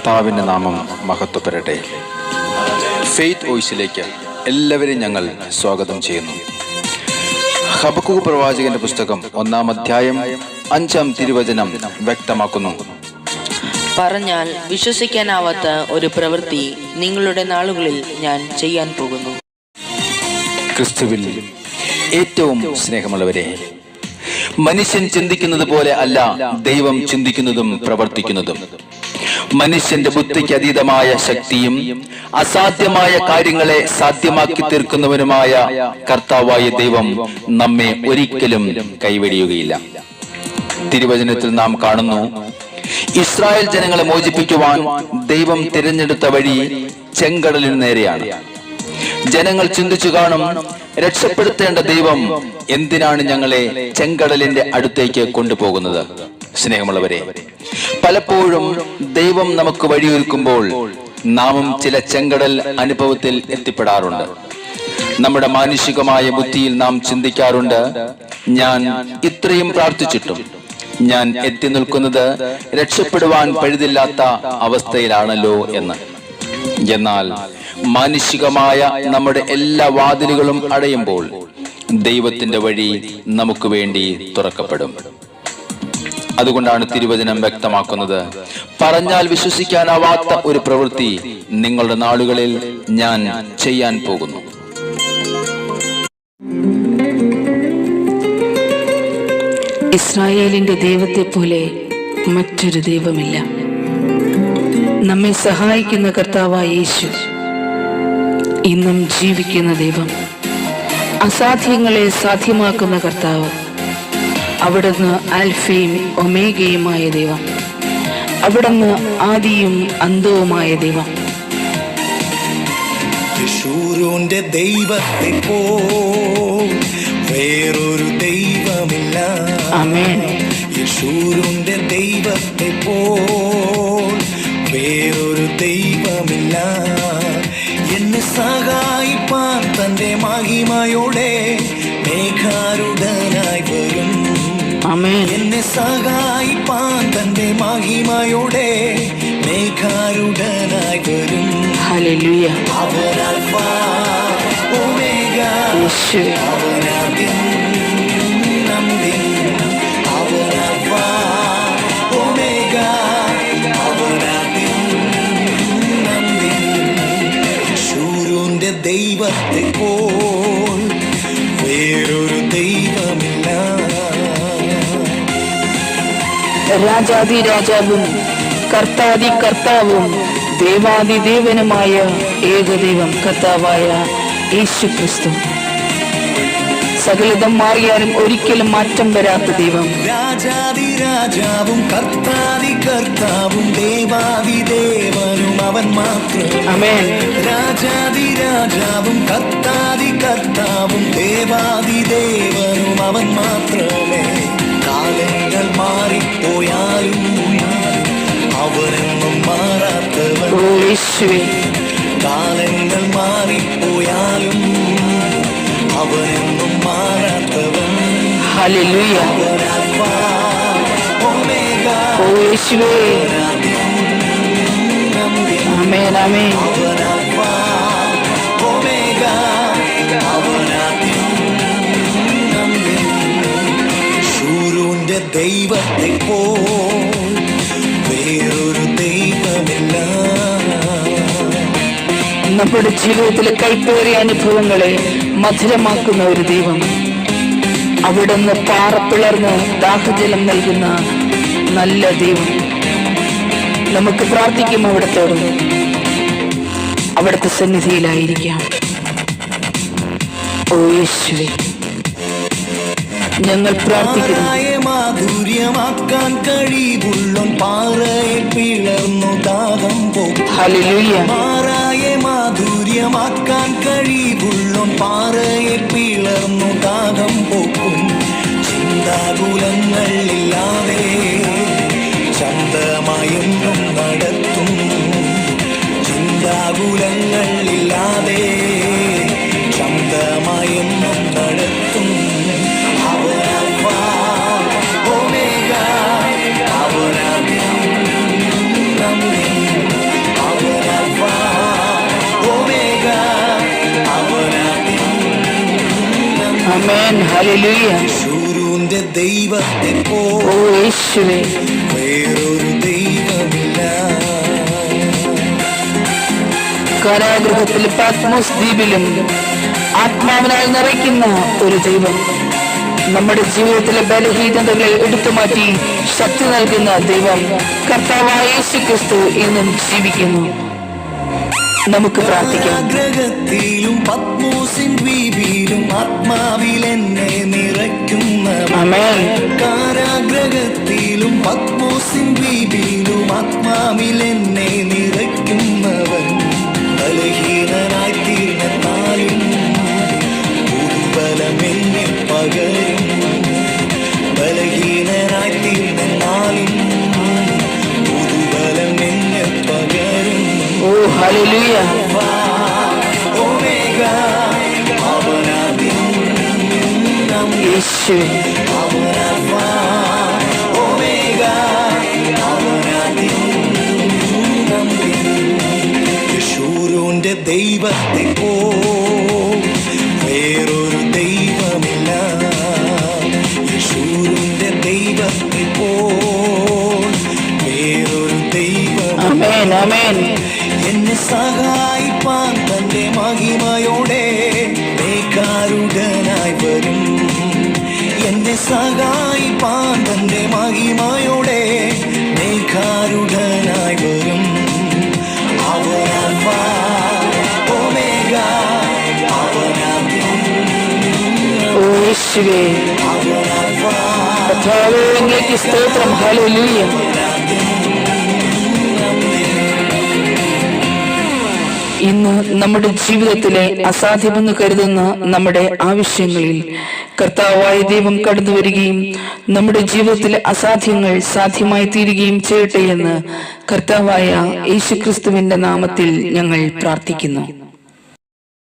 കർത്താവിൻ്റെ നാമം മഹത്വപ്പെടട്ടെ. ഫെയ്ത്ത് വോയിസിലേക്ക് എല്ലാവരെയും ഞങ്ങൾ സ്വാഗതം ചെയ്യുന്നു. ഹബക്കൂക്ക് പ്രവാചകന്റെ പുസ്തകം 1-ാം അധ്യായം 5-ാം തിരുവചനം വ്യക്തമാക്കുന്നു: പറഞ്ഞാൽ വിശ്വസിക്കാനാവാത്ത ഒരു പ്രവൃത്തി നിങ്ങളുടെ നാളുകളിൽ ഞാൻ ചെയ്യാൻ പോകുന്നു. ക്രിസ്തുവിൽ ഏറ്റവും സ്നേഹമുള്ളവരെ, മനുഷ്യൻ ചിന്തിക്കുന്നത് പോലെ അല്ല ദൈവം ചിന്തിക്കുന്നതും പ്രവർത്തിക്കുന്നതും. മനുഷ്യന്റെ ബുദ്ധിക്ക് അതീതമായ ശക്തിയും അസാധ്യമായ കാര്യങ്ങളെ സാധ്യമാക്കി തീർക്കുന്നവനുമായ കർത്താവായ ദൈവം നമ്മെ ഒരിക്കലും കൈവെടിയുകയില്ല. തിരുവചനത്തിൽ നാം കാണുന്നു, ഇസ്രായേൽ ജനങ്ങളെ മോചിപ്പിക്കുവാൻ ദൈവം തിരഞ്ഞെടുത്ത വഴി ചെങ്കടലിന് നേരെയാണ്. ജനങ്ങൾ ചിന്തിച്ചു കാണും, രക്ഷപ്പെടുത്തേണ്ട ദൈവം എന്തിനാണ് ഞങ്ങളെ ചെങ്കടലിന്റെ അടുത്തേക്ക് കൊണ്ടുപോകുന്നത്? സ്നേഹമുള്ളവരെ, പലപ്പോഴും ദൈവം നമുക്ക് വഴിയൊരുക്കുമ്പോൾ നാമും ചില ചെങ്കടൽ അനുഭവത്തിൽ എത്തിപ്പെടാറുണ്ട്. നമ്മുടെ മാനുഷികമായ ബുദ്ധിയിൽ നാം ചിന്തിക്കാറുണ്ട്, ഞാൻ ഇത്രയും പ്രാർത്ഥിച്ചിട്ടും ഞാൻ എത്തി നിൽക്കുന്നത് രക്ഷപ്പെടുവാൻ പഴുതില്ലാത്ത അവസ്ഥയിലാണല്ലോ എന്ന്. എന്നാൽ മാനുഷികമായ നമ്മുടെ എല്ലാ വാതിലുകളും അടയുമ്പോൾ ദൈവത്തിന്റെ വഴി നമുക്ക് വേണ്ടി തുറക്കപ്പെടും. അതുകൊണ്ടാണ് തിരുവചനം വ്യക്തമാക്കുന്നത്, പറഞ്ഞാൽ വിശ്വസിക്കാനാവാത്ത ഒരു പ്രവൃത്തി നിങ്ങളുടെ നാളുകളിൽ ഞാൻ ചെയ്യാൻ പോകുന്നു. ഇസ്രായേലിന്റെ ദൈവത്തെ പോലെ മറ്റൊരു ദൈവമില്ല. നമ്മെ സഹായിക്കുന്ന കർത്താവായ യേശു ഇന്നും ജീവിക്കുന്ന ദൈവം, അസാധ്യങ്ങളെ സാധ്യമാക്കുന്ന കർത്താവ്. അവിടുന്ന് ആൽഫയും ഒമേഗയുമായ ദൈവം, അവിടുന്ന് ആദിയും അന്തവുമായ ദൈവം. യേശുവിന്റെ ദൈവത്തെ പോൽ വേറൊരു ദൈവമില്ല. ആമേൻ. യേശുവിന്റെ ദൈവത്തെ പോൽ വേറൊരു ദൈവമില്ല. എന്നെ സഹായിപ്പാൻ തന്റെ മഹിമയോടെ മേഘാരുടനായി വരും. എന്നെ സഹായിപ്പാൻ തന്റെ മഹിമയോടെ മേഘാരുടനായി വരും. ഹല്ലേലൂയ. അവൻ അൽഫ ഒമേഗ, അവൻ ആദ്യം അന്ത്യം. അവൻ അൽഫ ഒമേഗ, അവൻ ആദ്യം അന്ത്യം. യേശുവിന്റെ ദൈവത്തെ പോൽ വേറൊരു ദൈവമില്ല. രാജാതി രാജാവും കർത്താതി കർത്താവും ദേവാദി ദേവനുമായ ഏകദൈവം കർത്താവായ യേശു ക്രിസ്തു. സകലതും മാറിയാലും ഒരിക്കലും മാറ്റം വരാത്ത ദൈവം. രാജാതി രാജാവും കർത്താതി കർത്താവും ദേവാദി ദേവനും അവൻ മാത്രം. ആമേൻ. രാജാതി രാജാവും കർത്താതി കർത്താവും ദേവാദി ദേവനും അവൻ മാത്രമേ. കാലങ്ങൾ മാറിപ്പോയാലും അവനെന്നും മാറാത്തവൻ. കാലങ്ങൾ മാറിപ്പോയാലും അവനെന്നും മാറാത്തവൻ. ഹല്ലേലൂയ. അവൻ അൽഫ ഒമേഗ, യേശുവേ. ആമേൻ, ആമേൻ. അവൻ അൽഫ ഒമേഗ, അവൻ ആദ്യം അന്ത്യം. യേശുവിന്റെ ദൈവത്തെ പോൽ വേറൊരു ദൈവമില്ല. നമ്മുടെ ജീവിതത്തിലെ കൈപ്പേറിയ അനുഭവങ്ങളെ മധുരമാക്കുന്ന ഒരു ദൈവം. അവിടുന്ന് പാറപ്പിളർന്ന് ദാഹജലം നൽകുന്ന നല്ല ദൈവം. നമുക്ക് പ്രാർത്ഥിക്കും അവിടത്തോട്, അവിടുത്തെ സന്നിധിയിലായിരിക്കാം. ഓ യേശുവേ, ഞങ്ങൾ പ്രാർത്ഥിക്കുന്നു. മാധുര്യമാക്കാൻ കഴിവുള്ളോൻ പാറയെ പിളർന്നു ദാഹം പോകും. ഹല്ലേലൂയ. മാറായെ മാധുര്യമാക്കാൻ കഴിവുള്ളോൻ പാറയെ പിളർന്നു ദാഹം പോകും. ചിന്താകുലങ്ങൾ ഇല്ലാതെ ശാന്തമായെന്നും നടത്തും. ചിന്താകുലങ്ങൾ ഇല്ലാതെ ശാന്തമായെന്നും നടത്തും. അവൻ അൽഫ ഒമേഗ, അവൻ ആദ്യം അന്ത്യം. ആമേൻ. ഹല്ലേലൂയ. യേശുവിന്റെ ദൈവത്തെ ഓ പോ യേശുവേ, വേറൊരു ദൈവമില്ല. കാരാഗൃഹത്തിൽ പാത്മോസ് ദ്വീപിലും ആത്മാവിനാൽ നിറയ്ക്കുന്ന ഒരു ദൈവം, നമ്മുടെ ജീവിതത്തിലെ ബലഹീനതകളെ എടുത്തുമാറ്റി ശക്തി നൽകുന്ന ദൈവം കർത്താവായ യേശു ക്രിസ്തു ഇന്നും ജീവിക്കുന്നു. നമുക്ക് പ്രാർത്ഥിക്കാം. കാരാഗ്രഹത്തിലും പത്മോസിൻ ദ്വീപിലും ആത്മാവിൽ എന്നെ നിറയ്ക്കുന്നവൻ. ആമേൻ. കാരാഗ്രഹത്തിലും പത്മോസിൻ ദ്വീപിലും ആത്മാവിൽ എന്നെ നിറയ്ക്കുന്നവൻ. ബലഹീനനായി തീർന്നാലും പുതുബലമെന്നെ പകരും. ബലഹീനനായി തീർന്നാലും പുതുബലമെന്നെ പകരും. ഓ ഹല്ലേലൂയ. ഒമേഗ അവനാദ്യം യേശുവേ, ഒമേഗ അവനാദ്യം യേശുവിന്റെ ദൈവത്തെ പോ വേറൊരു ദൈവമില്ല. യേശുവിന്റെ ദൈവത്തെ പോ വേറൊരു ദൈവം. ആമേൻ, ആമേൻ. എന്നെ സഹായിപ്പാൻ തന്റെ മഹിമയോടെ കാരുടനായി വരും. എന്നെ സഹായിപ്പാൻ തന്റെ മഹിമയോടെ കാരുടനായി വരും. അവനാൽഫാ ഒമേഗ അവനാദ്യം ഓ യേശുവേ, അവനാൽഫാ കർത്താവേ, അങ്ങേക്ക് സ്തോത്രം. ഹല്ലേലൂയ. ഇന്ന് നമ്മുടെ ജീവിതത്തിലെ അസാധ്യമെന്ന് കരുതുന്ന നമ്മുടെ ആവശ്യങ്ങളിൽ കർത്താവായ ദൈവം കടന്നു വരികയും നമ്മുടെ ജീവിതത്തിലെ അസാധ്യങ്ങൾ സാധ്യമായി തീരുകയും ചെയ്യട്ടെ എന്ന് കർത്താവായ യേശുക്രിസ്തുവിന്റെ നാമത്തിൽ ഞങ്ങൾ പ്രാർത്ഥിക്കുന്നു.